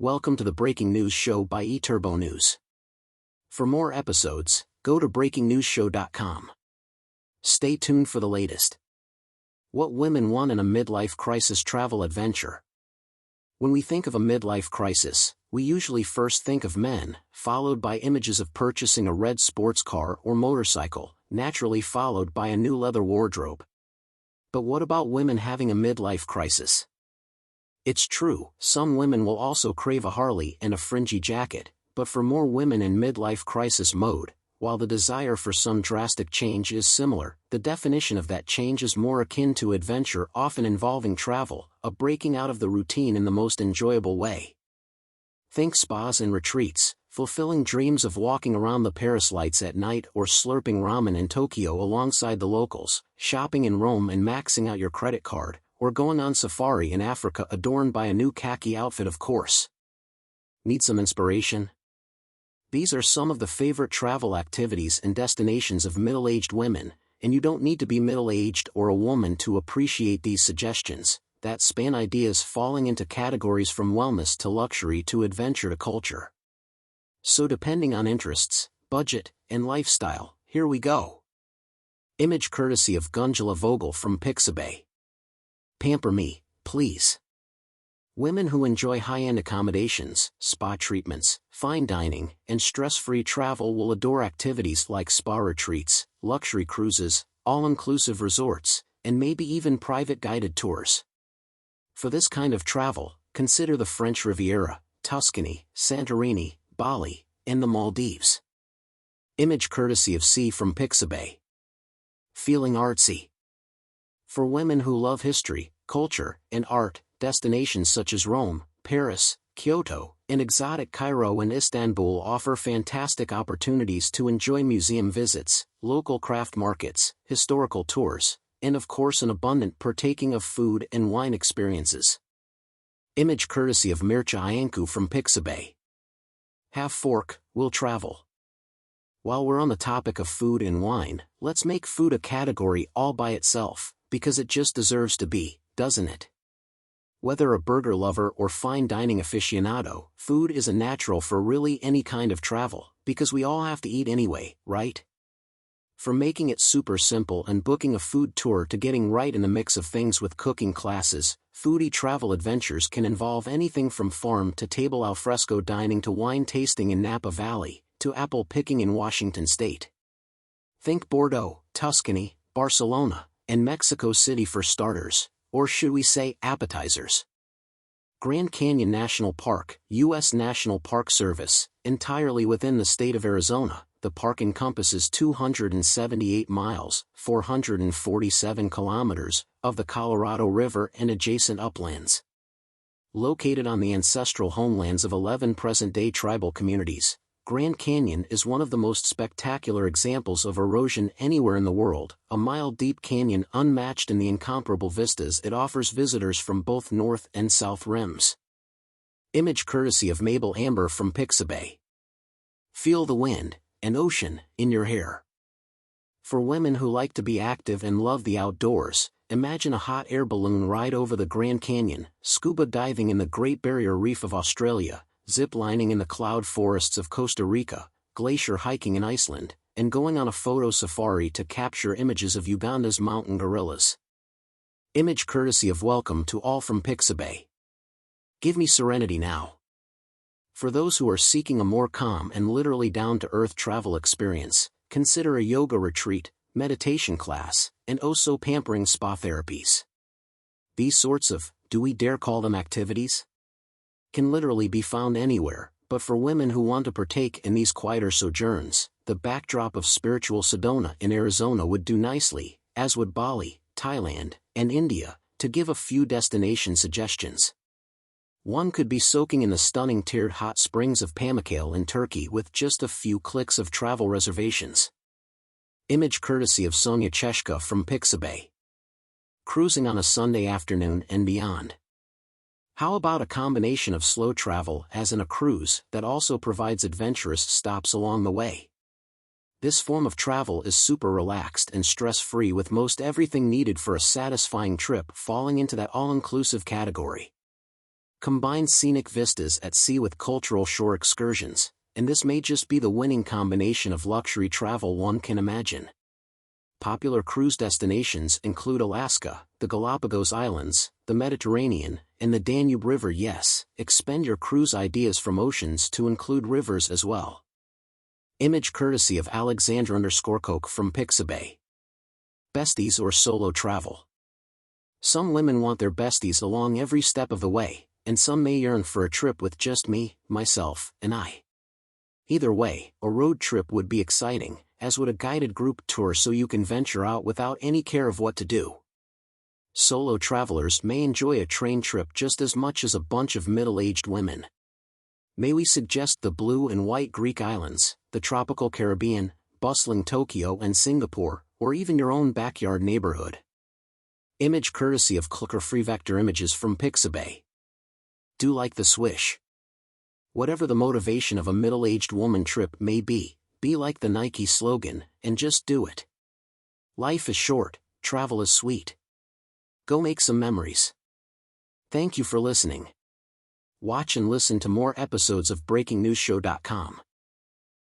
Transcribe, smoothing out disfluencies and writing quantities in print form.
Welcome to the Breaking News Show by eTurbo News. For more episodes, go to breakingnewsshow.com. Stay tuned for the latest. What women want in a midlife crisis travel adventure. When we think of a midlife crisis, we usually first think of men, followed by images of purchasing a red sports car or motorcycle, naturally followed by a new leather wardrobe. But what about women having a midlife crisis? It's true, some women will also crave a Harley and a fringy jacket, but for more women in midlife crisis mode, while the desire for some drastic change is similar, the definition of that change is more akin to adventure, often involving travel, a breaking out of the routine in the most enjoyable way. Think spas and retreats, fulfilling dreams of walking around the Paris lights at night or slurping ramen in Tokyo alongside the locals, shopping in Rome and maxing out your credit card, or going on safari in Africa adorned by a new khaki outfit, of course. Need some inspiration? These are some of the favorite travel activities and destinations of middle-aged women, and you don't need to be middle-aged or a woman to appreciate these suggestions, that span ideas falling into categories from wellness to luxury to adventure to culture. So depending on interests, budget, and lifestyle, here we go. Image courtesy of Gunjula Vogel from Pixabay. Pamper me, please. Women who enjoy high-end accommodations, spa treatments, fine dining, and stress-free travel will adore activities like spa retreats, luxury cruises, all-inclusive resorts, and maybe even private guided tours. For this kind of travel, consider the French Riviera, Tuscany, Santorini, Bali, and the Maldives. Image courtesy of C from Pixabay. Feeling artsy. For women who love history, culture, and art, destinations such as Rome, Paris, Kyoto, and exotic Cairo and Istanbul offer fantastic opportunities to enjoy museum visits, local craft markets, historical tours, and of course an abundant partaking of food and wine experiences. Image courtesy of Mircha Iancu from Pixabay. Have fork, will travel. While we're on the topic of food and wine, let's make food a category all by itself, because it just deserves to be, doesn't it? Whether a burger lover or fine dining aficionado, food is a natural for really any kind of travel, because we all have to eat anyway, right? From making it super simple and booking a food tour to getting right in the mix of things with cooking classes, foodie travel adventures can involve anything from farm to table alfresco dining to wine tasting in Napa Valley, to apple picking in Washington State. Think Bordeaux, Tuscany, Barcelona, and Mexico City for starters, or should we say appetizers. Grand Canyon National Park, U.S. National Park Service, entirely within the state of Arizona, the park encompasses 278 miles, 447 kilometers, of the Colorado River and adjacent uplands. Located on the ancestral homelands of 11 present-day tribal communities, Grand Canyon is one of the most spectacular examples of erosion anywhere in the world, a mile-deep canyon unmatched in the incomparable vistas it offers visitors from both north and south rims. Image courtesy of Mabel Amber from Pixabay. Feel the wind and ocean in your hair. For women who like to be active and love the outdoors, imagine a hot air balloon ride over the Grand Canyon, scuba diving in the Great Barrier Reef of Australia, zip-lining in the cloud forests of Costa Rica, glacier hiking in Iceland, and going on a photo safari to capture images of Uganda's mountain gorillas. Image courtesy of Welcome to All from Pixabay. Give me serenity now. For those who are seeking a more calm and literally down-to-earth travel experience, consider a yoga retreat, meditation class, and oh-so-pampering spa therapies. These sorts of, do we dare call them activities? Can literally be found anywhere, but for women who want to partake in these quieter sojourns, the backdrop of spiritual Sedona in Arizona would do nicely, as would Bali, Thailand, and India, to give a few destination suggestions. One could be soaking in the stunning tiered hot springs of Pamukkale in Turkey with just a few clicks of travel reservations. Image courtesy of Sonia Cheshka from Pixabay. Cruising on a Sunday afternoon and beyond. How about a combination of slow travel as in a cruise that also provides adventurous stops along the way? This form of travel is super relaxed and stress-free with most everything needed for a satisfying trip falling into that all-inclusive category. Combine scenic vistas at sea with cultural shore excursions, and this may just be the winning combination of luxury travel one can imagine. Popular cruise destinations include Alaska, the Galapagos Islands, the Mediterranean, and the Danube River. Yes, expand your cruise ideas from oceans to include rivers as well. Image courtesy of Alexandra_Coke from Pixabay. Besties or solo travel. Some women want their besties along every step of the way, and some may yearn for a trip with just me, myself, and I. Either way, a road trip would be exciting, as would a guided group tour so you can venture out without any care of what to do. Solo travelers may enjoy a train trip just as much as a bunch of middle-aged women. May we suggest the blue and white Greek islands, the tropical Caribbean, bustling Tokyo and Singapore, or even your own backyard neighborhood. Image courtesy of Clucker-free vector images from Pixabay. Do like the swish. Whatever the motivation of a middle-aged woman trip may be like the Nike slogan, and just do it. Life is short, travel is sweet. Go make some memories. Thank you for listening. Watch and listen to more episodes of BreakingNewsShow.com.